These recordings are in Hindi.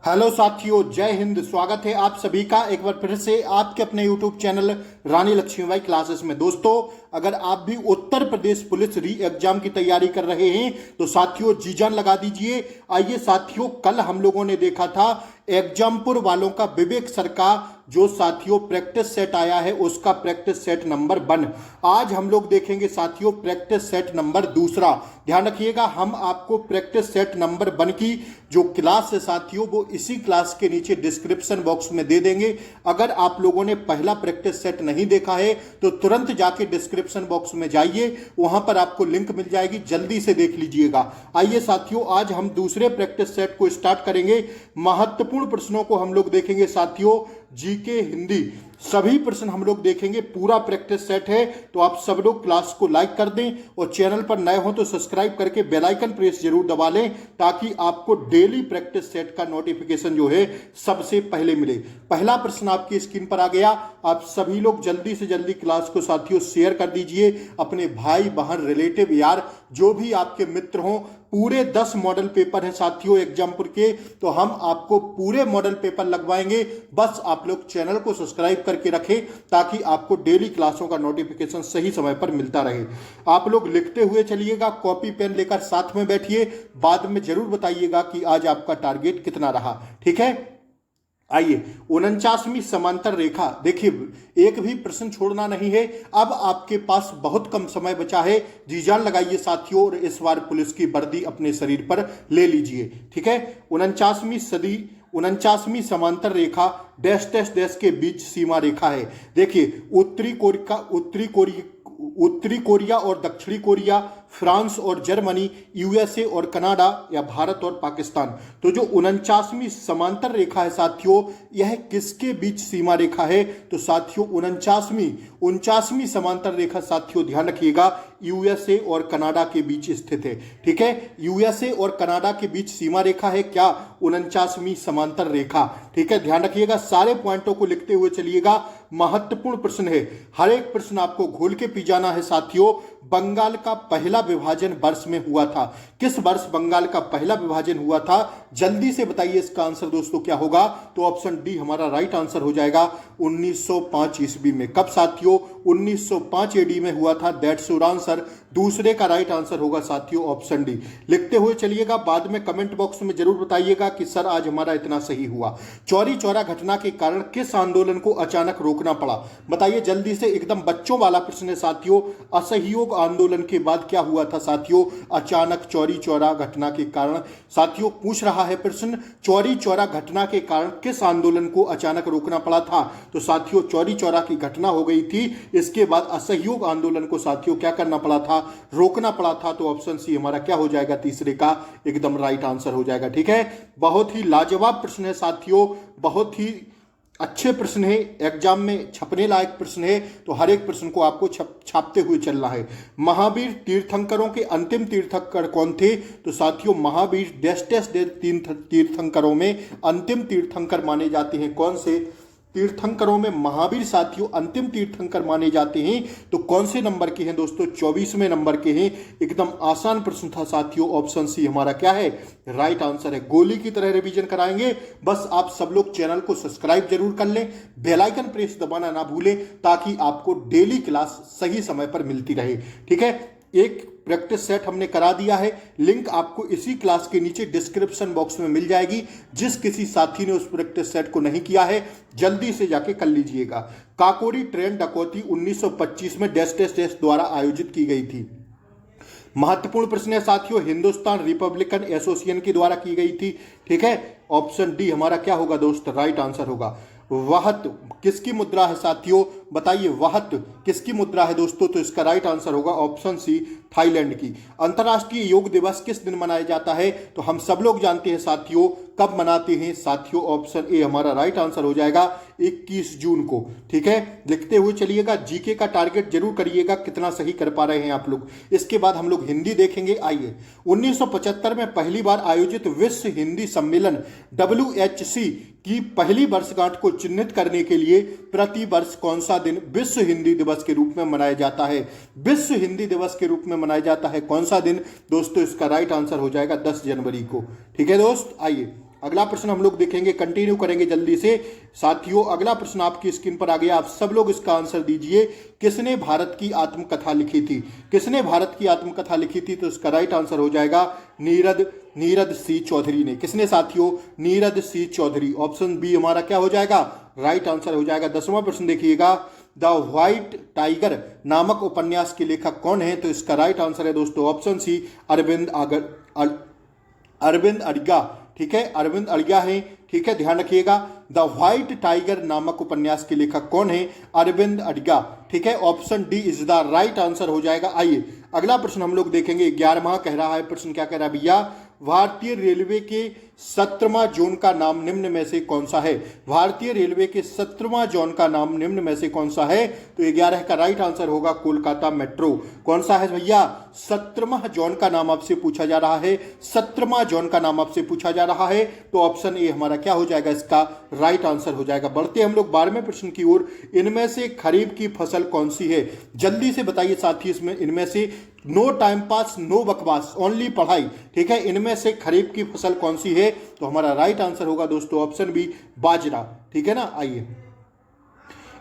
हेलो साथियों, जय हिंद। स्वागत है आप सभी का एक बार फिर से आपके अपने यूट्यूब चैनल रानी लक्ष्मीबाई क्लासेस में। दोस्तों, अगर आप भी उत्तर प्रदेश पुलिस री एग्जाम की तैयारी कर रहे हैं तो साथियों जी जान लगा दीजिए। आइए साथियों, कल हम लोगों ने देखा था एग्जामपुर वालों का विवेक सर का जो साथियों प्रैक्टिस सेट आया है उसका प्रैक्टिस सेट नंबर 1। आज हम लोग देखेंगे साथियों प्रैक्टिस सेट नंबर 2। ध्यान रखिएगा, हम आपको प्रैक्टिस सेट नंबर 1 की जो क्लास है साथियों वो इसी क्लास के नीचे डिस्क्रिप्शन बॉक्स में दे देंगे। अगर आप लोगों ने पहला प्रैक्टिस सेट नहीं देखा है तो तुरंत जाके डिस्क्रिप्शन बॉक्स में जाइए, वहां पर आपको लिंक मिल जाएगी, जल्दी से देख लीजिएगा। आइए साथियों, आज हम दूसरे प्रैक्टिस सेट को स्टार्ट करेंगे। महत्वपूर्ण प्रश्नों को हम लोग देखेंगे साथियों, जीके, हिंदी, सभी प्रश्न हम लोग देखेंगे। पूरा प्रैक्टिस सेट है तो आप सब लोग क्लास को लाइक कर दें और चैनल पर नए हो तो सब्सक्राइब करके बेल आइकन प्रेस जरूर दबा लें ताकि आपको डेली प्रैक्टिस सेट का नोटिफिकेशन जो है सबसे पहले मिले। पहला प्रश्न आपकी स्क्रीन पर आ गया। आप सभी लोग जल्दी से जल्दी क्लास को साथियों शेयर कर दीजिए अपने भाई बहन रिलेटिव यार जो भी आपके मित्र हों। पूरे 10 मॉडल पेपर हैं साथियों एग्जामपुर के, तो हम आपको पूरे मॉडल पेपर लगवाएंगे। बस आप लोग चैनल को सब्सक्राइब करके रखें ताकि आपको डेली क्लासों का नोटिफिकेशन सही समय पर मिलता रहे। आप लोग लिखते हुए चलिएगा, कॉपी पेन लेकर साथ में बैठिए, बाद में जरूर बताइएगा कि आज आपका टारगेट कितना रहा। ठीक है, आइए 49वीं समांतर रेखा। देखिए, एक भी प्रश्न छोड़ना नहीं है। अब आपके पास बहुत कम समय बचा है, जी जान लगाइए साथियों और इस बार पुलिस की वर्दी अपने शरीर पर ले लीजिए। ठीक है, 49वीं समांतर रेखा डैश डैश डैश के बीच सीमा रेखा है। देखिए, उत्तरी कोरिया और दक्षिणी कोरिया, फ्रांस और जर्मनी, यूएसए और कनाडा या भारत और पाकिस्तान। तो जो 49वीं समांतर रेखा है साथियों, यह किसके बीच सीमा रेखा है? तो साथियों 49वीं समांतर रेखा साथियों ध्यान रखिएगा यूएसए और कनाडा के बीच स्थित है। ठीक है, यूएसए और कनाडा के बीच सीमा रेखा है क्या? 49वीं समांतर रेखा। ठीक है, ध्यान रखिएगा, सारे पॉइंटों को लिखते हुए चलिएगा। महत्वपूर्ण प्रश्न है, हर एक प्रश्न आपको घोल के पी जाना है साथियों। बंगाल का पहला विभाजन वर्ष में हुआ था। किस वर्ष बंगाल का पहला विभाजन हुआ था? जल्दी से बताइए इसका आंसर दोस्तों क्या होगा? तो ऑप्शन डी हमारा राइट आंसर हो जाएगा 1905 ईस्वी में। कब साथियों? 1905 एडी में हुआ था। That's your answer. दूसरे का राइट आंसर होगा साथियों ऑप्शन डी। लिखते हुए चलिएगा, बाद में कमेंट बॉक्स में जरूर बताइएगा कि सर आज हमारा इतना सही हुआ। चौरी चौरा घटना के कारण किस आंदोलन को अचानक रोकना पड़ा? बताइए जल्दी से, एकदम बच्चों वाला प्रश्न है साथियों। असहयोग आंदोलन के बाद क्या हुआ था साथियों? अचानक चौरी चौरा घटना के कारण साथियों पूछ रहा है प्रश्न, चौरी चौरा घटना के कारण किस आंदोलन को अचानक रोकना पड़ा था? तो साथियों चौरी चौरा की घटना हो गई थी, इसके बाद असहयोग आंदोलन को साथियों क्या करना पड़ा था? रोकना पड़ा था। तो ऑप्शन सी हमारा क्या हो जाएगा? तीसरे का एकदम राइट आंसर हो जाएगा। ठीक है, बहुत ही लाजवाब प्रश्न है साथियों, बहुत ही अच्छे प्रश्न है, एग्जाम में छपने लायक प्रश्न है। तो हर एक प्रश्न को आपको छापते हुए चलना है। महावीर तीर्थंकरों के अंतिम तीर्थंकर कौन थे? तो साथियों महावीर डैश डैश तीर्थंकरों में अंतिम तीर्थंकर माने जाते हैं। कौन से तीर्थंकरों में महावीर साथियों अंतिम तीर्थंकर माने जाते हैं? तो कौन से नंबर के हैं दोस्तों? 24वें नंबर के हैं। एकदम आसान प्रश्न था साथियों, ऑप्शन सी हमारा क्या है? राइट आंसर है। गोली की तरह रिवीजन कराएंगे। बस आप सब लोग चैनल को सब्सक्राइब जरूर कर लें, बेल आइकन प्रेस दबाना ना भूलें ताकि आपको डेली क्लास सही समय पर मिलती रहे। ठीक है, एक प्रैक्टिस सेट हमने करा दिया है, लिंक आपको इसी क्लास के नीचे डिस्क्रिप्शन बॉक्स में मिल जाएगी। जिस किसी साथी ने उस प्रैक्टिस सेट को नहीं किया है जल्दी से जाके कर लीजिएगा। काकोरी ट्रेन डकौती 1925 में डैश डैश डैश द्वारा आयोजित की गई थी। महत्वपूर्ण प्रश्न है साथियों, हिंदुस्तान रिपब्लिकन एसोसिएशन के द्वारा की गई थी। ठीक है, ऑप्शन डी हमारा क्या होगा दोस्त? राइट आंसर होगा। वहत किसकी मुद्रा है साथियों? बताइए वहत किसकी मुद्रा है दोस्तों? तो इसका राइट आंसर होगा ऑप्शन सी थाईलैंड की। अंतर्राष्ट्रीय योग दिवस किस दिन मनाया जाता है? तो हम सब लोग जानते हैं साथियों, कब मनाते हैं साथियों? ऑप्शन ए हमारा राइट आंसर हो जाएगा 21 जून को। ठीक है, लिखते हुए चलिएगा, जीके का टारगेट जरूर करिएगा, कितना सही कर पा रहे हैं आप लोग। इसके बाद हम लोग हिंदी देखेंगे। आइए, 1975 में पहली बार आयोजित विश्व हिंदी सम्मेलन WHC की पहली वर्षगांठ को चिन्हित करने के लिए प्रति वर्ष कौन सा दिन विश्व हिंदी दिवस के रूप में मनाया जाता है? विश्व हिंदी दिवस के रूप में मनाया जाता है कौन सा दिन दोस्तों? इसका राइट आंसर हो जाएगा 10 जनवरी को। ठीक है दोस्त, आइए अगला प्रश्न हम लोग देखेंगे, कंटिन्यू करेंगे जल्दी से साथियों। अगला प्रश्न आपकी स्क्रीन पर आ गया, आप सब लोग इसका आंसर दीजिए। किसने भारत की आत्मकथा लिखी थी? किसने भारत की आत्मकथा लिखी थी? तो इसका राइट आंसर हो जाएगा नीरद सी चौधरी ने। किसने साथियों? नीरद सी चौधरी। ऑप्शन बी हमारा क्या हो जाएगा? राइट आंसर हो जाएगा। 10वां प्रश्न देखिएगा, द व्हाइट टाइगर नामक उपन्यास के लेखक कौन है? तो इसका राइट आंसर है दोस्तों ऑप्शन सी, अरविंद अडिगा। ठीक है, अरविंद अडिगा है। ठीक है, ध्यान रखिएगा, द व्हाइट टाइगर नामक उपन्यास के लेखक कौन है? अरविंद अडिगा। ठीक है, option D is the right answer हो जाएगा। आइए अगला प्रश्न हम लोग देखेंगे। 11वां कह रहा है प्रश्न, क्या कह रहा है भैया? भारतीय रेलवे के 17वां जोन का नाम निम्न में से कौन सा है? भारतीय रेलवे के 17वां जोन का नाम निम्न में से कौन सा है? तो 11 का राइट आंसर होगा कोलकाता मेट्रो। कौन सा है भैया? 17वां जोन का नाम आपसे पूछा जा रहा है। 17वां जोन का नाम आपसे पूछा जा रहा है, तो ऑप्शन ए हमारा क्या हो जाएगा? इसका राइट आंसर हो जाएगा। बढ़ते हम लोग 12वें प्रश्न की ओर। इनमें से खरीफ की फसल कौन सी है? जल्दी से बताइए साथी, इसमें इनमें से नो टाइम पास, नो बकवास, ओनली पढ़ाई। ठीक है, इनमें से खरीफ की फसल कौन सी है? तो हमारा राइट आंसर होगा दोस्तों ऑप्शन बी, बाजरा। ठीक है ना। आइए,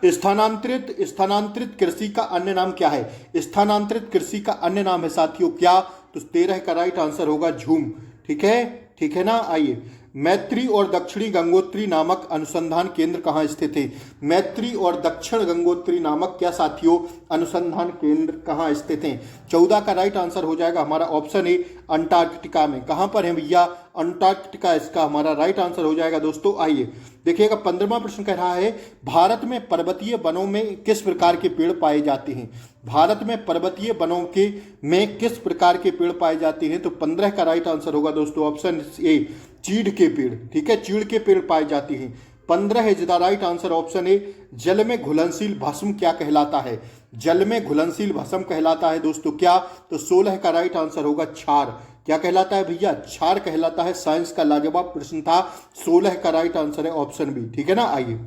स्थानांतरित कृषि का अन्य नाम क्या है? स्थानांतरित कृषि का अन्य नाम है साथियों क्या? तो 13 का राइट आंसर होगा झूम। ठीक है ना। आइए, मैत्री और दक्षिणी गंगोत्री नामक अनुसंधान केंद्र कहाँ स्थित है? मैत्री और दक्षिण गंगोत्री नामक क्या साथियों अनुसंधान केंद्र कहाँ स्थित हैं? 14 का राइट आंसर हो जाएगा हमारा ऑप्शन ए, अंटार्कटिका में। कहाँ पर है भैया? अंटार्कटिका इसका हमारा राइट आंसर हो जाएगा दोस्तों। आइए देखिएगा, 15वां प्रश्न कह रहा है, भारत में पर्वतीय वनों में किस प्रकार के पेड़ पाए जाते हैं? भारत में पर्वतीय वनों के में किस प्रकार के पेड़ पाए जाते हैं? तो 15 का राइट आंसर होगा दोस्तों ऑप्शन ए, चीड़ के पेड़। ठीक है, चीड़ के पेड़ पाए जाते हैं। 15 है the right answer option A. जल में घुलनशील भस्म क्या कहलाता है? जल में घुलनशील भस्म कहलाता है दोस्तों क्या? तो 16 का राइट आंसर होगा क्षार। क्या कहलाता है भैया? क्षार कहलाता है। साइंस का लाजवाब प्रश्न था। 16 का राइट आंसर है ऑप्शन बी। ठीक है ना। आइए,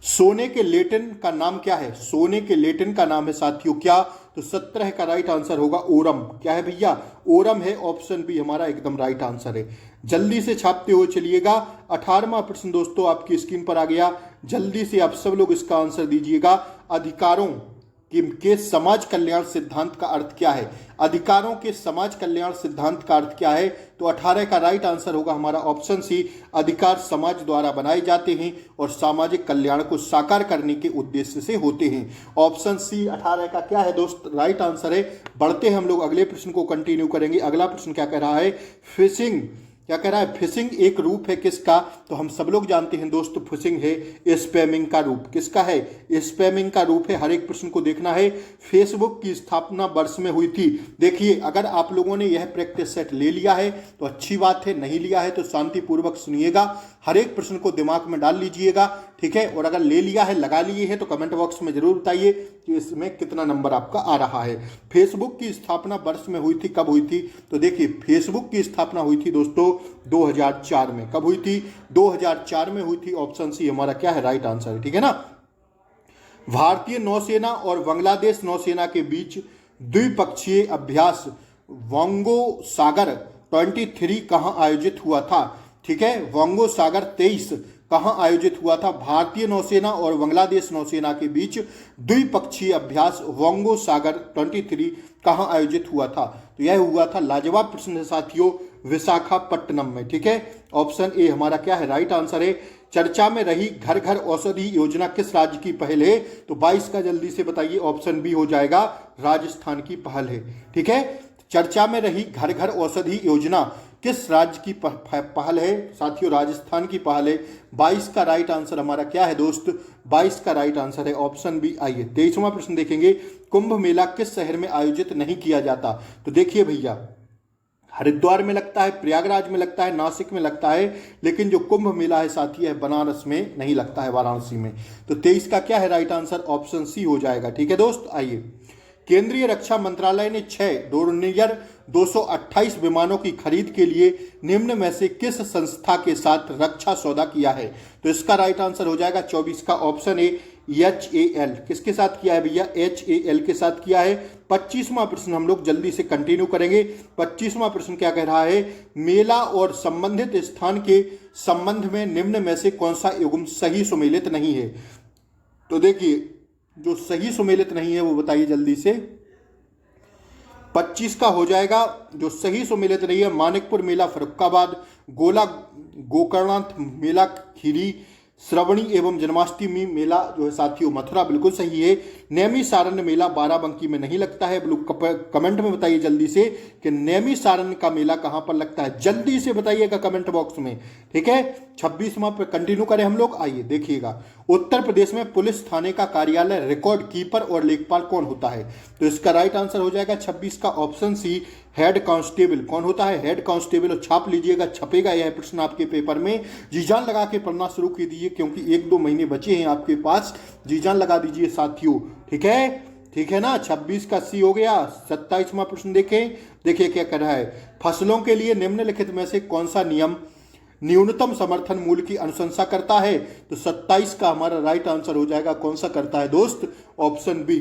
सोने के लेटिन का नाम क्या है? सोने के लेटिन का नाम है साथियों क्या? तो 17 का राइट आंसर होगा ओरम। क्या है भैया? ओरम है। ऑप्शन बी हमारा एकदम राइट आंसर है। जल्दी से छापते हुए चलिएगा। 18वां प्रश्न दोस्तों आपकी स्क्रीन पर आ गया, जल्दी से आप सब लोग इसका आंसर दीजिएगा। अधिकारों के समाज कल्याण सिद्धांत का अर्थ क्या है? अधिकारों के समाज कल्याण सिद्धांत का अर्थ क्या है? तो 18 का राइट आंसर होगा हमारा ऑप्शन सी, अधिकार समाज द्वारा बनाए जाते हैं और सामाजिक कल्याण को साकार करने के उद्देश्य से होते हैं। ऑप्शन सी 18 का क्या है दोस्त? राइट आंसर है। बढ़ते हैं हम लोग अगले प्रश्न को कंटिन्यू करेंगे। अगला प्रश्न क्या कह रहा है? फिशिंग। क्या कह रहा है? फिशिंग एक रूप है किसका? तो हम सब लोग जानते हैं दोस्तों, फिशिंग है स्पैमिंग का रूप। किसका है? स्पैमिंग का रूप है। हर एक प्रश्न को देखना है। फेसबुक की स्थापना वर्ष में हुई थी। देखिए, अगर आप लोगों ने यह प्रैक्टिस सेट ले लिया है तो अच्छी बात है, नहीं लिया है तो शांतिपूर्वक सुनिएगा, हर एक प्रश्न को दिमाग में डाल लीजिएगा। ठीक है, और अगर ले लिया है, लगा लिए है, तो कमेंट बॉक्स में जरूर बताइए कि इसमें कितना नंबर आपका आ रहा है। फेसबुक की स्थापना वर्ष में हुई थी, कब हुई थी? तो देखिए, फेसबुक की स्थापना हुई थी दोस्तों 2004 में। कब हुई थी? 2004 में हुई थी। ऑप्शन सी हमारा क्या है? राइट आंसर है। ठीक है ना। भारतीय नौसेना और बांग्लादेश नौसेना के बीच द्विपक्षीय अभ्यास वंगो सागर 23 कहां आयोजित हुआ था? ठीक है, वंगो सागर 23 कहां आयोजित हुआ था? भारतीय नौसेना और बांग्लादेश नौसेना के बीच द्विपक्षीय अभ्यास वंगो सागर 23 कहां आयोजित हुआ था? तो यह हुआ था, लाजवाब प्रश्न है साथियों, विशाखापट्टनम में। ठीक है, ऑप्शन ए हमारा क्या है? राइट आंसर है। चर्चा में रही घर घर औषधि योजना किस राज्य की पहल है? तो 22 का जल्दी से बताइए। ऑप्शन बी हो जाएगा, राजस्थान की पहल है। ठीक है, चर्चा में रही घर घर औषधि योजना किस राज्य की पहल है? साथियों, राजस्थान की पहल है। 22 का राइट आंसर हमारा क्या है दोस्त? 22 का राइट आंसर है ऑप्शन बी। आइए 23वां प्रश्न देखेंगे, कुंभ मेला किस शहर में आयोजित नहीं किया जाता? तो देखिए भैया, हरिद्वार में लगता है, प्रयागराज में लगता है, नासिक में लगता है, लेकिन जो कुंभ मेला है साथी है बनारस में नहीं लगता है, वाराणसी में। तो 23 का क्या है राइट आंसर? ऑप्शन सी हो जाएगा। ठीक है दोस्त। आइए, केंद्रीय रक्षा मंत्रालय ने 6 228 विमानों की खरीद के लिए निम्न में से किस संस्था के साथ रक्षा सौदा किया है? तो इसका राइट आंसर हो जाएगा 24 का ऑप्शन ए HAL। किसके साथ किया है भैया? HAL के साथ किया है। 25वां प्रश्न हम लोग जल्दी से कंटिन्यू करेंगे। 25वां प्रश्न क्या कह रहा है? मेला और संबंधित स्थान के संबंध में निम्न में से कौन सा युग्म सही सुमेलित नहीं है? तो देखिए, जो सही सुमेलित नहीं है वो बताइए जल्दी से। 25 का हो जाएगा जो सही सुमेलित नहीं है, मानिकपुर मेला फर्रुखाबाद, गोकर्णनाथ मेला खीरी, श्रवणी एवं जन्माष्टमी मेला जो है साथियों मथुरा, बिल्कुल सही है। नैमिषारण्य मेला बाराबंकी में नहीं लगता है। कमेंट में बताइए जल्दी से कि नैमिषारण्य का मेला कहां पर लगता है, जल्दी से बताइएगा कमेंट बॉक्स में, ठीक है। 26वां पे कंटिन्यू करें हम लोग, आइए देखिएगा। उत्तर प्रदेश में पुलिस थाने का कार्यालय रिकॉर्ड कीपर और लेखपाल कौन होता है? तो इसका राइट आंसर हो जाएगा 26 का ऑप्शन सी, हेड कांस्टेबल। कौन होता है? Head constable. और छाप लीजिएगा, छपेगा यह प्रश्न आपके पेपर में। जी जान लगा के पढ़ना शुरू कीजिए क्योंकि 1-2 महीने बचे हैं आपके पास। जी जान लगा दीजिए साथियों, ठीक है, ठीक है ना। 26 का सी हो गया। 27वां प्रश्न देखें, देखिए क्या कह रहा है। फसलों के लिए निम्नलिखित में से कौन सा नियम न्यूनतम समर्थन मूल्य की अनुशंसा करता है? तो 27 का हमारा राइट आंसर हो जाएगा कौन सा करता है दोस्त? ऑप्शन बी,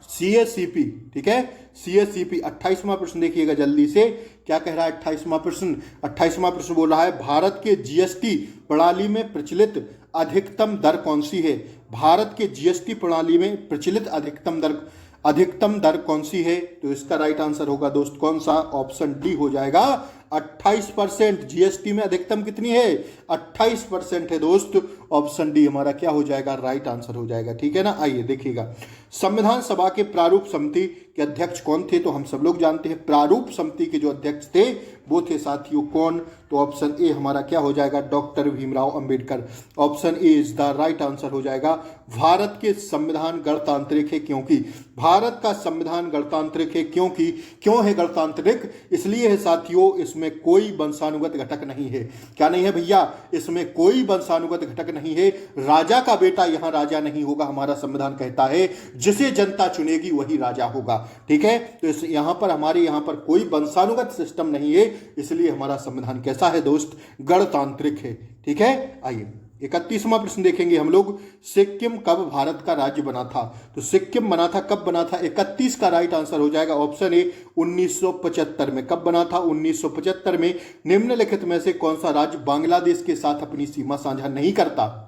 CACP, ठीक है, CACP। 28वां प्रश्न देखिएगा जल्दी से, क्या कह रहा है 28वां प्रश्न? 28वां प्रश्न बोल रहा है भारत के GST प्रणाली में प्रचलित अधिकतम दर कौन सी है? भारत के GST प्रणाली में प्रचलित अधिकतम दर कौन सी है? तो इसका राइट आंसर होगा दोस्त कौन सा? ऑप्शन डी हो जाएगा 28%। GST में अधिकतम कितनी है? 28% है दोस्त। ऑप्शन डी हमारा क्या हो जाएगा? राइट आंसर हो जाएगा, ठीक है ना। आइए देखिएगा, संविधान सभा के प्रारूप समिति के अध्यक्ष कौन थे? तो हम सब लोग जानते हैं प्रारूप समिति के जो अध्यक्ष थे वो थे साथियों कौन? तो ऑप्शन ए हमारा क्या हो जाएगा? Doctor Bhimrao Ambedkar. Option A is the right answer हो जाएगा। भारत के संविधान गणतांत्रिक है क्योंकि, भारत का संविधान गणतांत्रिक है क्योंकि, क्यों है गणतांत्रिक? इसलिए है साथियों इसमें कोई वंशानुगत घटक नहीं है। क्या नहीं है भैया? इसमें कोई वंशानुगत घटक नहीं है। राजा का बेटा यहां राजा नहीं होगा, हमारा संविधान कहता है जिसे जनता चुनेगी वही राजा होगा, ठीक है। तो यहां पर हमारे यहां पर कोई वंशानुगत सिस्टम नहीं है, इसलिए हमारा संविधान कैसा है दोस्त? गणतांत्रिक है, ठीक है। आइए 31वां प्रश्न देखेंगे हम लोग। सिक्किम कब भारत का राज्य बना था? तो सिक्किम बना था, कब बना था? 31 का राइट आंसर हो जाएगा ऑप्शन ए 1975 में। कब बना था? 1975 में। निम्नलिखित में से कौन सा राज्य बांग्लादेश के साथ अपनी सीमा साझा नहीं करता?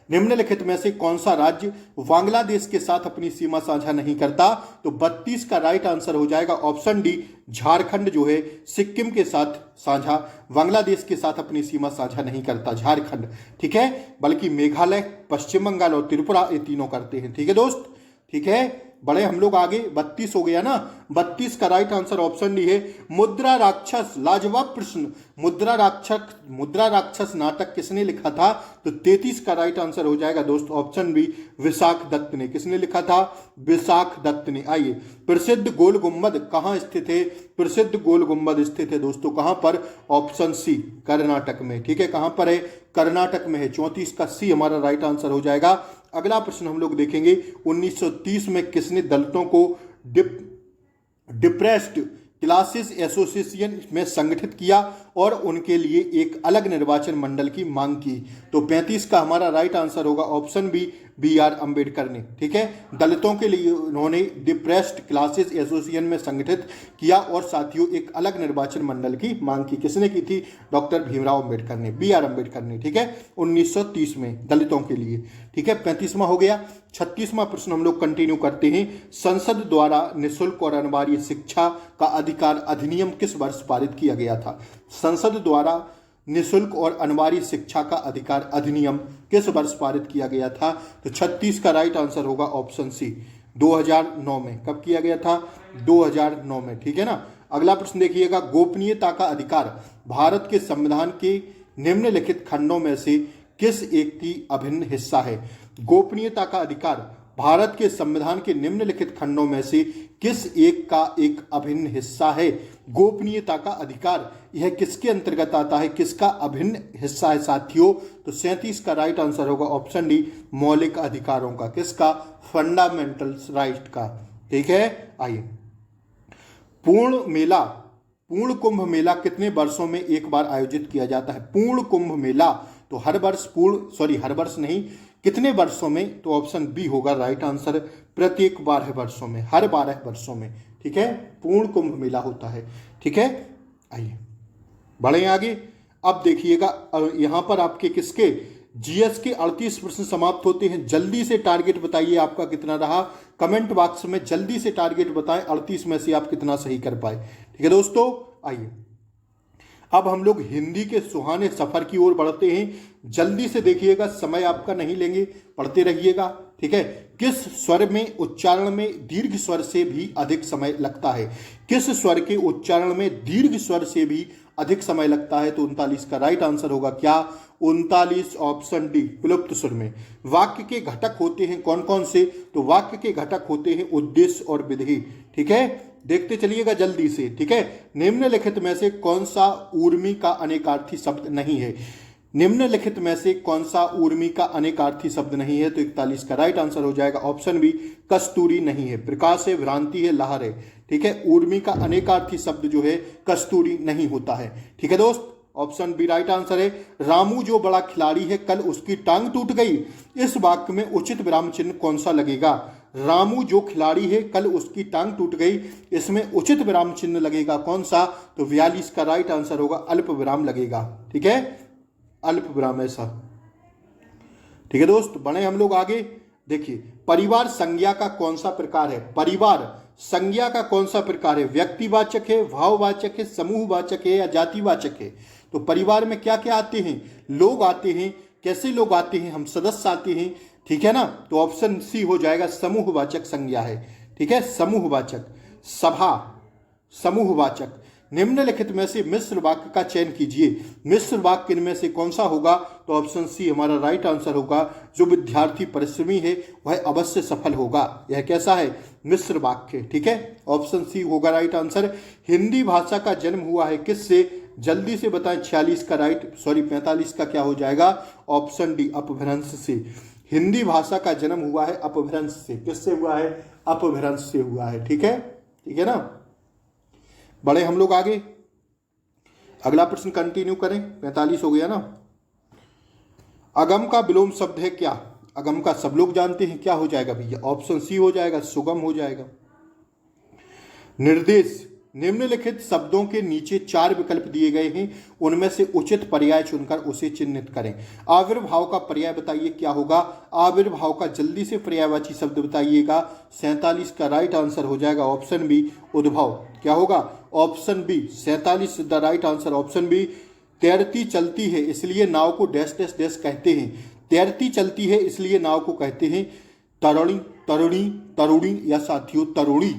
निम्नलिखित में से कौन सा राज्य बांग्लादेश के साथ अपनी सीमा साझा नहीं करता? तो 32 का राइट आंसर हो जाएगा ऑप्शन डी, झारखंड जो है सिक्किम के साथ साझा, बांग्लादेश के साथ अपनी सीमा साझा नहीं करता झारखंड, ठीक है। बल्कि मेघालय, पश्चिम बंगाल और त्रिपुरा ये तीनों करते हैं, ठीक है दोस्त, ठीक है। बड़े हम लोग आगे 32 हो गया ना। 32 का राइट आंसर ऑप्शन डी है मुद्रा राक्षस। लाजवाब प्रश्न। मुद्रा राक्षस नाटक किसने लिखा था? तो 33 का राइट आंसर हो जाएगा दोस्त ऑप्शन बी, विशाख दत्त ने। किसने लिखा था? विशाख दत्त ने। आइए, प्रसिद्ध गोल गुंबद कहां स्थित है? प्रसिद्ध गोल गुंबद स्थित है दोस्तों कहां पर? ऑप्शन सी, कर्नाटक में, ठीक है। कहां पर है? कर्नाटक में है। 34 का सी हमारा राइट आंसर हो जाएगा। अगला प्रश्न हम लोग देखेंगे, 1930 में किसने दलितों को डिप्रेस्ड क्लासेस एसोसिएशन में संगठित किया और उनके लिए एक अलग निर्वाचन मंडल की मांग की? तो 35 का हमारा राइट आंसर होगा ऑप्शन बी, BR अम्बेडकर ने, ठीक है। दलितों के लिए उन्होंने डिप्रेस्ड क्लासेस एसोसिएशन में संगठित किया और साथियों एक अलग निर्वाचन मंडल की मांग की। किसने की थी? डॉक्टर भीमराव अम्बेडकर ने, BR अम्बेडकर ने, ठीक है। 1930 में दलितों के लिए, ठीक है। 35वां हो गया। 36वां प्रश्न हम लोग कंटिन्यू करते हैं। संसद द्वारा निःशुल्क और अनिवार्य शिक्षा का अधिकार अधिनियम किस वर्ष पारित किया गया था? संसद द्वारा निःशुल्क और अनिवार्य शिक्षा का अधिकार अधिनियम किस वर्ष पारित किया गया था? तो 36 का राइट आंसर होगा ऑप्शन सी, 2009 में। कब किया गया था? 2009 में, ठीक है ना। अगला प्रश्न देखिएगा, गोपनीयता का अधिकार भारत के संविधान के निम्नलिखित खंडों में से किस एक की अभिन्न हिस्सा है? गोपनीयता का अधिकार भारत के संविधान के निम्नलिखित खंडों में से किस एक का एक अभिन्न हिस्सा है? गोपनीयता का अधिकार यह किसके अंतर्गत आता है, किसका अभिन्न हिस्सा है साथियों? तो 37 का राइट आंसर होगा ऑप्शन डी, मौलिक अधिकारों का। किसका? फंडामेंटल राइट का, ठीक है। आइए पूर्ण कुंभ मेला कितने वर्षों में एक बार आयोजित किया जाता है? पूर्ण कुंभ मेला तो हर वर्ष नहीं, कितने वर्षों में? तो ऑप्शन बी होगा राइट आंसर, प्रत्येक 12 वर्षों में, हर 12 वर्षों में। ठीक है, पूर्ण कुंभ मेला होता है। ठीक है, आइए बढ़े आगे। अब देखिएगा यहां पर आपके किसके जीएस के 38 प्रश्न समाप्त होते हैं। जल्दी से टारगेट बताइए आपका कितना रहा, कमेंट बॉक्स में जल्दी से टारगेट बताएं, 38 में से आप कितना सही कर पाए। ठीक है दोस्तों, आइए अब हम लोग हिंदी के सुहाने सफर की ओर बढ़ते हैं। जल्दी से देखिएगा, समय आपका नहीं लेंगे, पढ़ते रहिएगा। ठीक है, किस स्वर में उच्चारण में दीर्घ स्वर से भी अधिक समय लगता है? किस स्वर के उच्चारण में दीर्घ स्वर से भी अधिक समय लगता है? तो 39 का राइट आंसर होगा क्या? 39 ऑप्शन डी, विलुप्त स्वर में। वाक्य के घटक होते हैं कौन कौन से? तो वाक्य के घटक होते हैं उद्देश्य और विधि। ठीक है, देखते चलिएगा जल्दी से। ठीक है, निम्नलिखित में से कौन सा ऊर्मी का अनेकार्थी शब्द नहीं है? निम्नलिखित में से कौन सा ऊर्मी का अनेकार्थी शब्द नहीं है? तो 41 का राइट आंसर हो जाएगा ऑप्शन बी, कस्तूरी नहीं है। प्रकाश है, भ्रांति है, लहर है। ठीक है, ऊर्मी का अनेकार्थी शब्द जो है कस्तूरी नहीं होता है। ठीक है दोस्त, ऑप्शन बी राइट आंसर है। रामू जो बड़ा खिलाड़ी है, कल उसकी टांग टूट गई। इस वाक्य में उचित विराम चिन्ह कौन सा लगेगा? रामू जो खिलाड़ी है, कल उसकी टांग टूट गई, इसमें उचित विराम चिन्ह लगेगा कौन सा? तो 42 का राइट आंसर होगा अल्प विराम लगेगा। ठीक है, अल्प विराम ऐसा। ठीक है दोस्त, बढ़े हम लोग आगे। देखिए, परिवार संज्ञा का कौन सा प्रकार है? परिवार संज्ञा का कौन सा प्रकार है? व्यक्तिवाचक है, भाववाचक है, समूहवाचक है या जातिवाचक है? तो परिवार में क्या क्या आते हैं? लोग आते हैं। कैसे लोग आते हैं? हम सदस्य आते हैं। ठीक है ना, तो ऑप्शन सी हो जाएगा, समूहवाचक संज्ञा है। ठीक है, समूहवाचक, सभा, समूहवाचक। निम्नलिखित में से मिश्र वाक्य का चयन कीजिए। मिश्र वाक्य इनमें से कौन सा होगा? तो ऑप्शन सी हमारा राइट आंसर होगा। जो विद्यार्थी परिश्रमी है वह अवश्य सफल होगा। यह कैसा है? मिश्र वाक्य। ठीक है, ऑप्शन सी होगा राइट आंसर। हिंदी भाषा का जन्म हुआ है किससे? जल्दी से बताएं। 45 का क्या हो जाएगा? ऑप्शन डी, अपभ्रंश से। हिंदी भाषा का जन्म हुआ है अपभ्रंश से। किससे हुआ है? अपभ्रंश से हुआ है। ठीक है, ठीक है ना, बढ़े हम लोग आगे। अगला प्रश्न कंटिन्यू करें। 45 हो गया ना। अगम का विलोम शब्द है क्या? अगम का सब लोग जानते हैं, क्या हो जाएगा भैया? ऑप्शन सी हो जाएगा, सुगम हो जाएगा। निर्देश, निम्नलिखित शब्दों के नीचे 4 विकल्प दिए गए हैं, उनमें से उचित पर्याय चुनकर उसे चिन्हित करें। आविर्भाव का पर्याय बताइए क्या होगा? आविर्भाव का जल्दी से पर्यायवाची शब्द बताइएगा। 47 का राइट आंसर हो जाएगा ऑप्शन बी, उद्भव। क्या होगा? Option B, 47 the right answer, option B. तैरती चलती है इसलिए नाव को डैश डैश डैश कहते हैं। तैरती चलती है इसलिए नाव को कहते हैं तरुणी, तरुणी, तरुणी या साथियों तरुणी।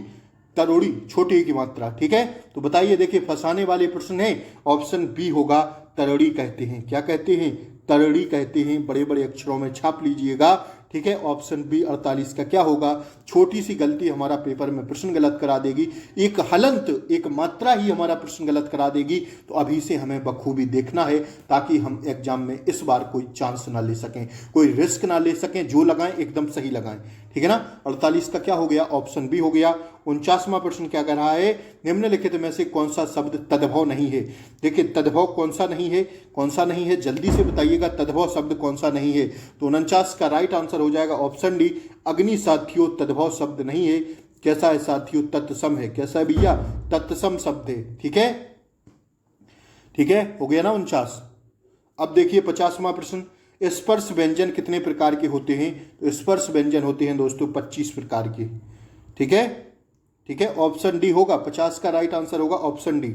तरुणी छोटी की मात्रा। ठीक है, तो बताइए। देखिए, फंसाने वाले प्रश्न है। ऑप्शन बी होगा, तरुणी कहते हैं। क्या कहते हैं? तरुणी कहते हैं। बड़े बड़े अक्षरों में छाप लीजिएगा। ठीक है, ऑप्शन बी 48 का क्या होगा? छोटी सी गलती हमारा पेपर में प्रश्न गलत करा देगी। एक हलंत, एक मात्रा ही हमारा प्रश्न गलत करा देगी। तो अभी से हमें बखूबी देखना है, ताकि हम एग्जाम में इस बार कोई चांस ना ले सकें, कोई रिस्क ना ले सकें। जो लगाएं एकदम सही लगाएं। ठीक है ना। 48 का क्या हो गया? ऑप्शन बी हो गया। 49वां प्रश्न क्या कर रहा है? निम्नलिखित में से कौन सा शब्द तद्भव नहीं है? देखिए, तद्भव कौन सा नहीं है? कौन सा नहीं है? जल्दी से बताइएगा, तद्भव शब्द कौन सा नहीं है? तो 49 का राइट आंसर हो जाएगा ऑप्शन डी, अग्नि। साथियों, तद्भव शब्द नहीं है। कैसा है साथियों? तत्सम है। कैसा है भैया? तत्सम शब्द है। ठीक है, ठीक है, हो गया ना 49। अब देखिए 50वां प्रश्न, स्पर्श व्यंजन कितने प्रकार के होते हैं? तो स्पर्श व्यंजन होते हैं दोस्तों 25 प्रकार के। ठीक है, ठीक है, ऑप्शन डी होगा। 50 का राइट आंसर होगा ऑप्शन डी।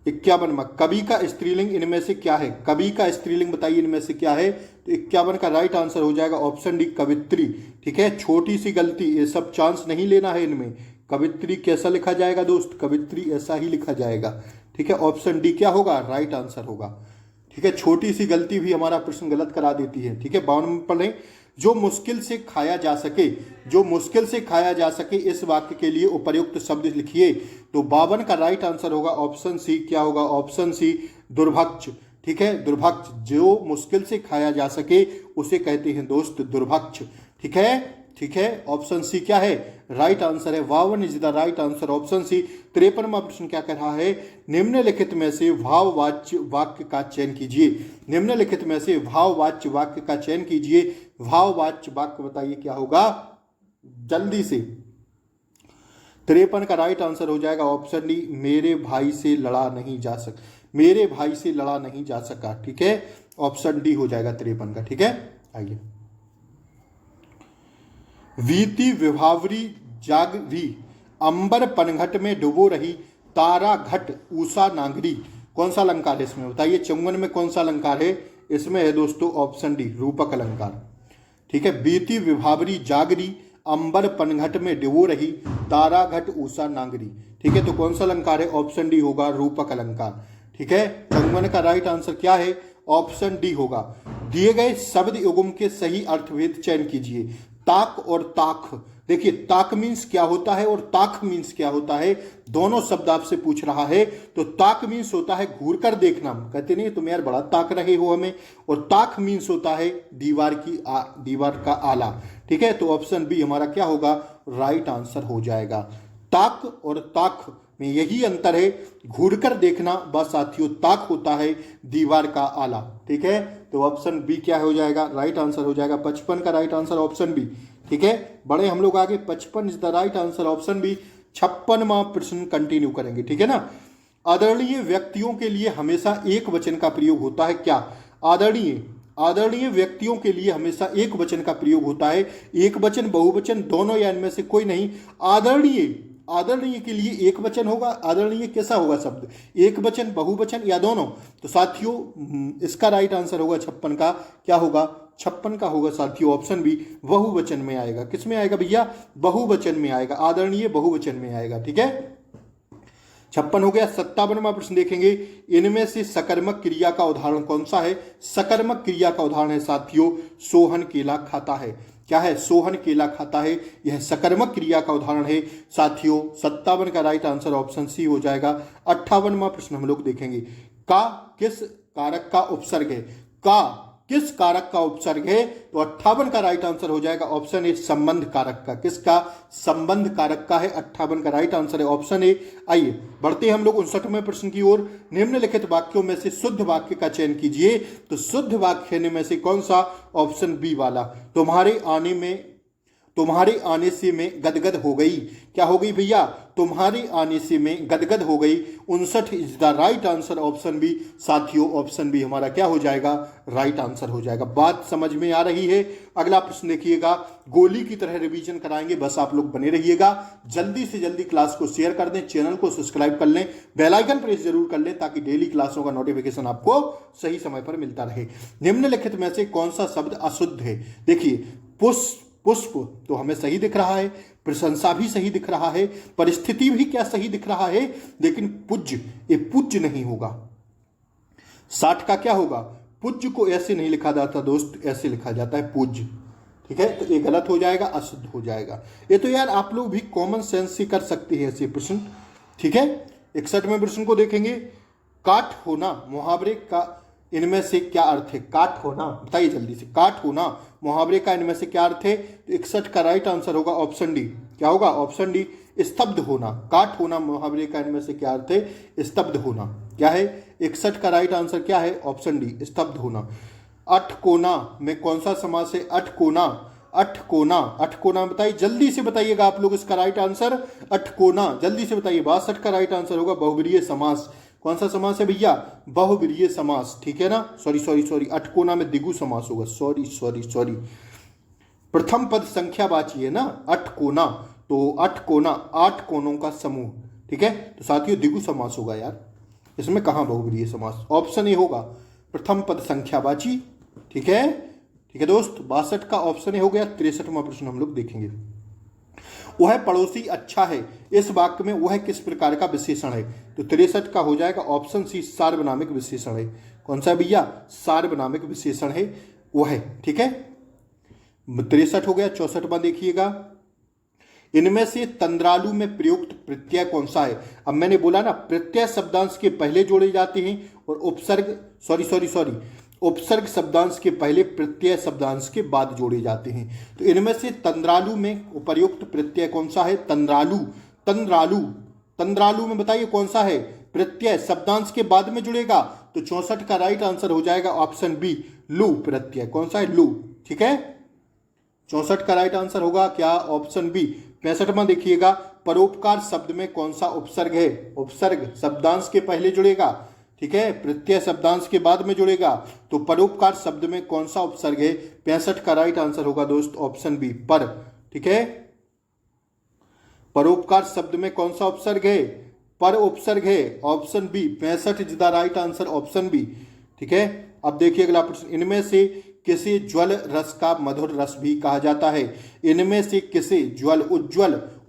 51वां, कवि का स्त्रीलिंग इनमें से क्या है? कवि का स्त्रीलिंग बताइए इनमें से क्या है? तो 51 का राइट आंसर हो जाएगा ऑप्शन डी, कवित्री। ठीक है, छोटी सी गलती, ये सब चांस नहीं लेना है इनमें। कवित्री कैसा लिखा जाएगा दोस्त? कवित्री ऐसा ही लिखा जाएगा। ठीक है, ऑप्शन डी क्या होगा? राइट आंसर होगा। ठीक है, छोटी सी गलती भी हमारा प्रश्न गलत करा देती है। ठीक है, 52 में पढ़ें। जो मुश्किल से खाया जा सके, जो मुश्किल से खाया जा सके, इस वाक्य के लिए उपयुक्त शब्द लिखिए। तो 52 का राइट आंसर होगा ऑप्शन सी। क्या होगा? ऑप्शन सी, दुर्भक्ष। ठीक है, दुर्भक्ष, जो मुश्किल से खाया जा सके उसे कहते हैं दोस्त दुर्भक्ष। ठीक है, ठीक है, ऑप्शन सी क्या है, राइट आंसर है। 52 is the right answer, option C. 53वां प्रश्न क्या कह रहा है, निम्नलिखित में से भाववाच्य वाक्य का चयन कीजिए। निम्नलिखित में से भाववाच्य वाक्य का चयन कीजिए। भाववाच्य वाक्य बताइए क्या होगा जल्दी से। 53 का राइट आंसर हो जाएगा ऑप्शन डी, मेरे भाई से लड़ा नहीं जा सका, मेरे भाई से लड़ा नहीं जा सका, ठीक है, ऑप्शन डी हो जाएगा 53 का, ठीक है। आइए, वीति विभावरी जागरी, अंबर पनघट में डुबो रही, तारा घट ऊषा नांगरी, कौन सा अलंकार है इसमें बताइए। 54 में कौन सा अलंकार है इसमें, है दोस्तों ऑप्शन डी, रूपक अलंकार, ठीक है। बीती विभावरी जागरी, अंबर पनघट में डुबो रही, तारा घट ऊषा नांगरी, ठीक है। तो कौन सा अलंकार है, ऑप्शन डी होगा, रूपक अलंकार, ठीक है। 54 का राइट आंसर क्या है, ऑप्शन डी होगा। दिए गए शब्द युग्म के सही अर्थभेद चयन कीजिए। ताक और ताक, देखिए ताक मीन्स क्या होता है और ताक मीन्स क्या होता है, दोनों शब्द आपसे पूछ रहा है। तो ताक मीन्स होता है घूर कर देखना, कहते नहीं तुम यार बड़ा ताक रहे हो हमें, और ताक मीन्स होता है दीवार दीवार का आला, ठीक है। तो ऑप्शन बी हमारा क्या होगा, राइट आंसर हो जाएगा। ताक और ताक में यही अंतर है, घूर कर देखना बस साथियों, ताक होता है दीवार का आला, ठीक है। तो ऑप्शन बी क्या हो जाएगा, राइट आंसर हो जाएगा। 55 का राइट आंसर ऑप्शन बी, ठीक है। बड़े हम लोग आगे, 55 is the right answer, option B. 56वां प्रश्न कंटिन्यू करेंगे, ठीक है ना। आदरणीय व्यक्तियों के लिए हमेशा एक वचन का प्रयोग होता है क्या। आदरणीय व्यक्तियों के लिए हमेशा एक वचन का प्रयोग होता है, एक वचन बहुवचन दोनों या इनमें से कोई नहीं। आदरणीय के लिए एक वचन होगा। आदरणीय कैसा होगा शब्द, एक वचन बहुवचन या दोनों। तो साथियों इसका राइट आंसर होगा 56 का, क्या होगा 56 का होगा साथियों ऑप्शन बी, बहुवचन में आएगा। किस में आएगा भैया, बहुवचन में आएगा, आदरणीय बहुवचन में आएगा, ठीक है। 56 हो गया। 57वां प्रश्न देखेंगे, इनमें से सकर्मक क्रिया का उदाहरण कौन सा है। सकर्मक क्रिया का उदाहरण है साथियों, सोहन केला खाता है। क्या है, सोहन केला खाता है, यह सकर्मक क्रिया का उदाहरण है साथियों। 57 का राइट आंसर ऑप्शन सी हो जाएगा। 58वां प्रश्न हम लोग देखेंगे, का किस कारक का उपसर्ग है। का किस कारक का उपसर्ग है, तो 58 का राइट आंसर हो जाएगा ऑप्शन ए, संबंध कारक का। किसका, संबंध कारक का है, 58 का राइट आंसर है ऑप्शन ए। आइए बढ़ते हैं हम लोग 59वें प्रश्न की ओर। निम्नलिखित वाक्यों में से शुद्ध वाक्य का चयन कीजिए। तो शुद्ध वाक्य में से कौन सा, ऑप्शन बी वाला, तुम्हारे आने से मैं गदगद हो गई। क्या हो गई भैया, तुम्हारे आने से मैं गदगद हो गई। 59 is the right answer, option B साथियों, ऑप्शन बी हमारा क्या हो जाएगा, राइट आंसर हो जाएगा। बात समझ में आ रही है। अगला प्रश्न देखिएगा, गोली की तरह रिवीजन कराएंगे, बस आप लोग बने रहिएगा। जल्दी से जल्दी क्लास को शेयर कर दें, चैनल को सब्सक्राइब कर लें, बेल आइकन प्रेस जरूर कर लें, ताकि डेली क्लासों का नोटिफिकेशन आपको सही समय पर मिलता रहे। निम्नलिखित में से कौन सा शब्द अशुद्ध है। देखिए पुष्प तो हमें सही दिख रहा है, प्रशंसा भी सही दिख रहा है, परिस्थिति भी क्या सही दिख रहा है, लेकिन पूज्य, ये पूज्य नहीं होगा। 60 का क्या होगा, पूज्य को ऐसे नहीं लिखा जाता दोस्त, ऐसे लिखा जाता है पूज्य, ठीक है। तो ये गलत हो जाएगा, अशुद्ध हो जाएगा। ये तो यार आप लोग भी कॉमन सेंस से कर सकते हैं ऐसे प्रश्न, ठीक है। 61वें प्रश्न को देखेंगे, काट होना मुहावरे का इनमें से क्या अर्थ है। काट होना बताइए जल्दी से, काट होना मुहावरे का इनमें से क्या अर्थ है। तो 61 का राइट आंसर होगा ऑप्शन डी, क्या होगा, ऑप्शन डी, स्तब्ध होना। काट होना मुहावरे का इनमें से क्या अर्थ है, स्तब्ध होना। क्या है, 61 का राइट आंसर क्या है, ऑप्शन डी, स्तब्ध होना। अठकोना में कौन सा समास है, अठकोना, अठकोना बताइए जल्दी से, बताइएगा आप लोग इसका राइट आंसर, अठकोना जल्दी से बताइए। 62 का राइट आंसर होगा बहुब्रीहि समास। कौन सा समास है भैया, बहुब्रीहि समास, ठीक है ना। सॉरी, अठकोना में द्विगु समास होगा, सॉरी। प्रथम पद संख्यावाची है ना अठकोना, तो अठकोना 8 कोनों का समूह, ठीक है। तो साथियों द्विगु समास होगा यार, इसमें कहां बहुब्रीहि समास, ऑप्शन ए होगा प्रथम पद संख्यावाची, ठीक है दोस्त। 62 का ऑप्शन ए हो गया। 63वां प्रश्न हम लोग देखेंगे, वह पड़ोसी अच्छा है, इस वाक्य में वह किस प्रकार का विशेषण है। तो 63 का हो जाएगा ऑप्शन सी, सार्वनामिक विशेषण है। कौन सा भैया, सार्वनामिक विशेषण है वह, ठीक है। 63 हो गया। 64वां देखिएगा, इनमें से तंद्रालु में प्रयुक्त प्रत्यय कौन सा है। अब मैंने बोला ना, प्रत्यय शब्दांश के पहले जोड़े जाते हैं और उपसर्ग उपसर्ग शब्दांश के पहले, प्रत्यय शब्दांश के बाद जोड़े जाते हैं। तो इनमें से तंद्रालु में उपर्युक्त प्रत्यय कौन सा है? तंद्रालु। तंद्रालु तंद्रालु में बताइए कौन सा है प्रत्यय शब्दांश के बाद में जुड़ेगा? तो 64 का राइट आंसर हो जाएगा ऑप्शन बी, लू प्रत्यय। कौन सा है? लू। ठीक है, 64 का राइट आंसर होगा क्या? Option B. 65वां देखिएगा, परोपकार शब्द में कौन सा उपसर्ग है? उपसर्ग शब्दांश के पहले जुड़ेगा, ठीक है, प्रत्यय शब्दांश के बाद में जुड़ेगा। तो परोपकार शब्द में कौन सा उपसर्ग है? 65 का राइट आंसर होगा दोस्त ऑप्शन बी, पर। ठीक है, परोपकार शब्द में कौन सा उपसर्ग है? पर उपसर्ग है, option B. 65 is the right answer, option B. ठीक है, अब देखिए अगला प्रश्न, इनमें से किसे ज्वल रस का मधुर रस भी कहा जाता है? इनमें से किसे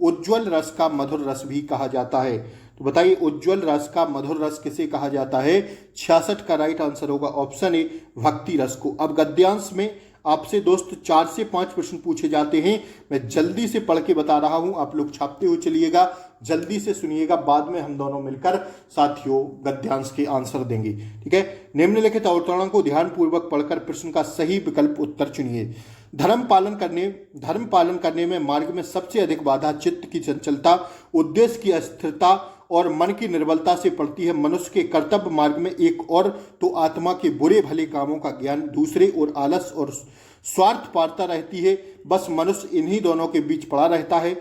उज्ज्वल रस का मधुर रस भी कहा जाता है? तो बताइए उज्ज्वल रस का मधुर रस किसे कहा जाता है? 66 का राइट आंसर होगा ऑप्शन ए, भक्ति रस को। अब गद्यांश में आपसे दोस्त 4 से 5 प्रश्न पूछे जाते हैं। मैं जल्दी से पढ़ के बता रहा हूं, आप लोग छापते हुए चलिएगा, जल्दी से सुनिएगा, बाद में हम दोनों मिलकर साथियों गद्यांश के आंसर देंगे। ठीक है, निम्नलिखित अवतरणों को ध्यानपूर्वक पढ़कर प्रश्न का सही विकल्प उत्तर चुनिए। धर्म पालन करने में मार्ग में सबसे अधिक बाधा चित्त की चंचलता, उद्देश्य की अस्थिरता और मन की निर्बलता से पड़ती है। मनुष्य के कर्तव्य मार्ग में एक और तो आत्मा के बुरे भले कामों का ज्ञान, दूसरे और आलस और स्वार्थपरता रहती है। बस मनुष्य इन्हीं दोनों के बीच पड़ा रहता है।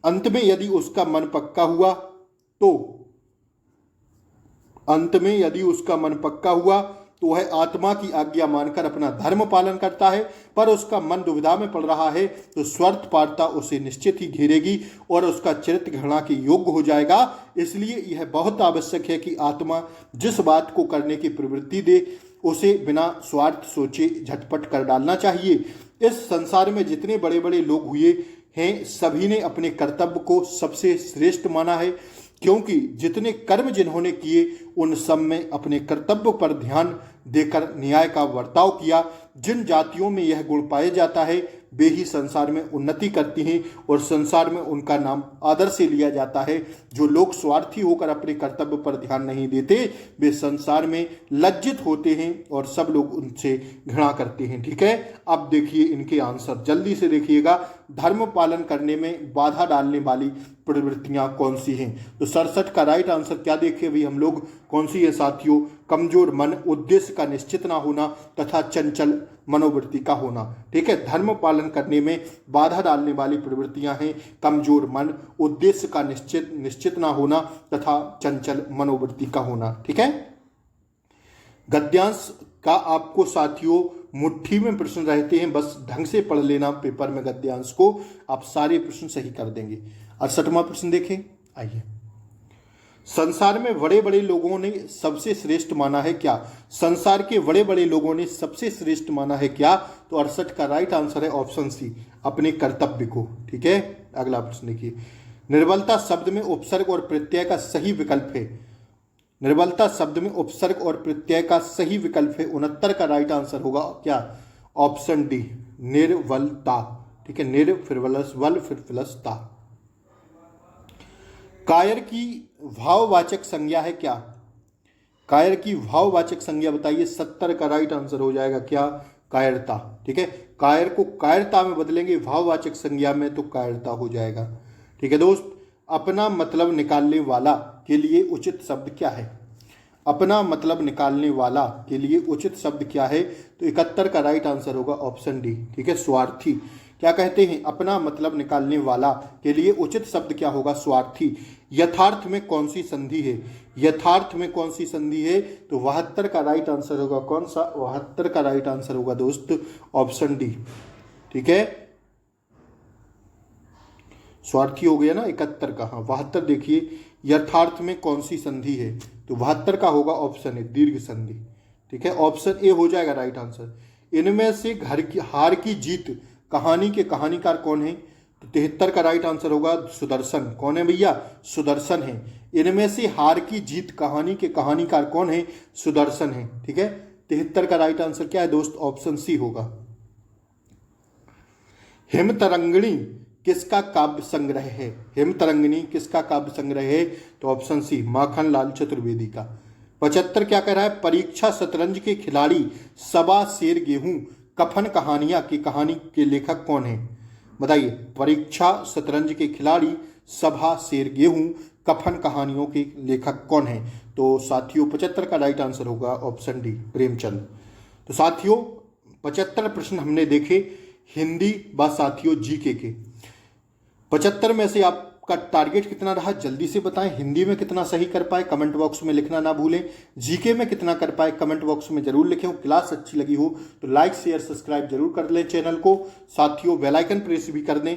अंत में यदि उसका मन पक्का हुआ तो वह आत्मा की आज्ञा मानकर अपना धर्म पालन करता है। पर उसका मन दुविधा में पड़ रहा है तो स्वार्थपरता उसे निश्चित ही घेरेगी और उसका चरित्र घृणा के योग्य हो जाएगा। इसलिए यह बहुत आवश्यक है कि आत्मा जिस बात को करने की प्रवृत्ति दे उसे बिना स्वार्थ सोचे झटपट कर डालना चाहिए। इस संसार में जितने बड़े बड़े लोग हुए हैं सभी ने अपने कर्तव्य को सबसे श्रेष्ठ माना है, क्योंकि जितने कर्म जिन्होंने किए उन सब में अपने कर्तव्य पर ध्यान देकर न्याय का बर्ताव किया। जिन जातियों में यह गुण पाया जाता है वे ही संसार में उन्नति करती हैं और संसार में उनका नाम आदर से लिया जाता है। जो लोग स्वार्थी होकर अपने कर्तव्य पर ध्यान नहीं देते वे संसार में लज्जित होते हैं और सब लोग उनसे घृणा करते हैं। ठीक है, अब देखिए इनके आंसर, जल्दी से देखिएगा। धर्म पालन करने में बाधा डालने वाली प्रवृत्तियां कौन सी हैं? तो 67 का राइट आंसर क्या देखे भाई हम लोग, कौन सी है साथियों? कमजोर मन, उद्देश्य का निश्चित ना होना तथा चंचल मनोवृत्ति का होना। ठीक है, धर्म पालन करने में बाधा डालने वाली प्रवृत्तियां हैं कमजोर मन, उद्देश्य का निश्चित ना होना तथा चंचल मनोवृत्ति का होना। ठीक है, गद्यांश का आपको साथियों मुट्ठी में प्रश्न रहते हैं, बस ढंग से पढ़ लेना पेपर में गद्यांश को, आप सारे प्रश्न सही कर देंगे। 68वां प्रश्न देखें, आइए। संसार में बड़े बड़े लोगों ने सबसे श्रेष्ठ माना है क्या? संसार के बड़े बड़े लोगों ने सबसे श्रेष्ठ माना है क्या? तो 68 का राइट आंसर है ऑप्शन सी, अपने कर्तव्य को। ठीक है, अगला प्रश्न देखिए। निर्बलता शब्द में उपसर्ग और प्रत्यय का सही विकल्प है। निर्बलता शब्द में उपसर्ग और प्रत्यय का सही विकल्प है। 69 का राइट आंसर होगा क्या? ऑप्शन डी, निर्बलता। ठीक है, निर फिर वल फिर प्लसता। कायर की भाववाचक संज्ञा है क्या? कायर की भाववाचक संज्ञा बताइए। 70 का राइट आंसर हो जाएगा क्या? कायरता। ठीक है, कायर को कायरता में बदलेंगे, भाववाचक संज्ञा में तो कायरता हो जाएगा। ठीक है दोस्त, अपना मतलब निकालने वाला के लिए उचित शब्द क्या है? अपना मतलब निकालने वाला के लिए उचित शब्द क्या है? तो 71 का राइट आंसर होगा ऑप्शन डी। ठीक है, स्वार्थी। क्या कहते हैं? अपना मतलब निकालने वाला के लिए उचित शब्द क्या होगा? स्वार्थी। यथार्थ में कौन सी संधि है? यथार्थ में कौन सी संधि है? तो 72 का राइट आंसर होगा कौन सा? 72 का राइट आंसर होगा दोस्त ऑप्शन डी। ठीक है, स्वार्थी हो गया ना 71 का। हाँ, 72 देखिए, यथार्थ में कौन सी संधि है? तो 72 का होगा ऑप्शन ए, दीर्घ संधि। ठीक है, ऑप्शन ए हो जाएगा राइट आंसर। इनमें से हार की जीत कहानी के कहानीकार कौन है? तो 73 का राइट आंसर होगा सुदर्शन। कौन है भैया? सुदर्शन है। इनमें से हार की जीत कहानी के कहानीकार कौन है? सुदर्शन है। ठीक है, 73 का राइट आंसर क्या है दोस्त? ऑप्शन सी होगा। हिमतरंगिणी किसका काव्य संग्रह है? हिमतरंगिणी किसका काव्य संग्रह है? तो ऑप्शन सी, माखन लाल चतुर्वेदी का। 75 क्या कह रहा है, परीक्षा शतरंज के खिलाड़ी सबा शेर गेहूं कफन कहानियां की कहानी के लेखक कौन है? बताइए, परीक्षा शतरंज के खिलाड़ी सभा शेर गेहूं कफन कहानियों के लेखक कौन है? तो साथियों 75 का राइट आंसर होगा ऑप्शन डी, प्रेमचंद। तो साथियों 75 प्रश्न हमने देखे हिंदी व साथियों जीके के। 75 में से आपका टारगेट कितना रहा जल्दी से बताएं। हिंदी में कितना सही कर पाए कमेंट बॉक्स में लिखना ना भूलें। जीके में कितना कर पाए कमेंट बॉक्स में जरूर लिखें। क्लास अच्छी लगी हो तो लाइक शेयर सब्सक्राइब जरूर कर लें चैनल को। साथियों बेल आइकन प्रेस भी कर दें,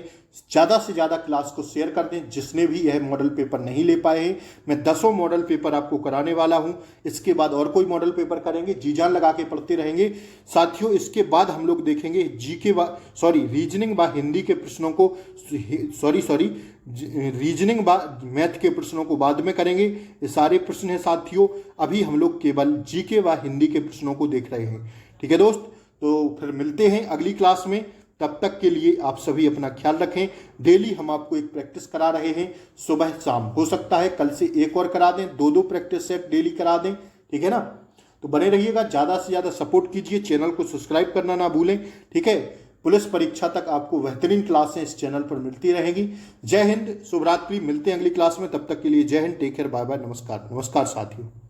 ज़्यादा से ज़्यादा क्लास को शेयर कर दें। जिसने भी यह मॉडल पेपर नहीं ले पाए हैं, मैं 10 मॉडल पेपर आपको कराने वाला हूं। इसके बाद और कोई मॉडल पेपर करेंगे, जी जान लगा के पढ़ते रहेंगे। साथियों इसके बाद हम लोग देखेंगे रीजनिंग व हिंदी के प्रश्नों को, रीजनिंग व मैथ के प्रश्नों को बाद में करेंगे। ये सारे प्रश्न हैं साथियों, अभी हम लोग केवल जीके व हिंदी के प्रश्नों को देख रहे हैं। ठीक है दोस्त, तो फिर मिलते हैं अगली क्लास में। तब तक के लिए आप सभी अपना ख्याल रखें। डेली हम आपको एक प्रैक्टिस करा रहे हैं सुबह शाम, हो सकता है कल से एक और करा दें, 2 प्रैक्टिस सेट डेली करा दें। ठीक है ना, तो बने रहिएगा, ज़्यादा से ज़्यादा सपोर्ट कीजिए, चैनल को सब्सक्राइब करना ना भूलें। ठीक है, पुलिस परीक्षा तक आपको बेहतरीन क्लासें इस चैनल पर मिलती रहेंगी। जय हिंद, शुभ रात्रि, मिलते हैं अगली क्लास में। तब तक के लिए जय हिंद, टेक केयर, बाय बाय, नमस्कार। नमस्कार साथियों।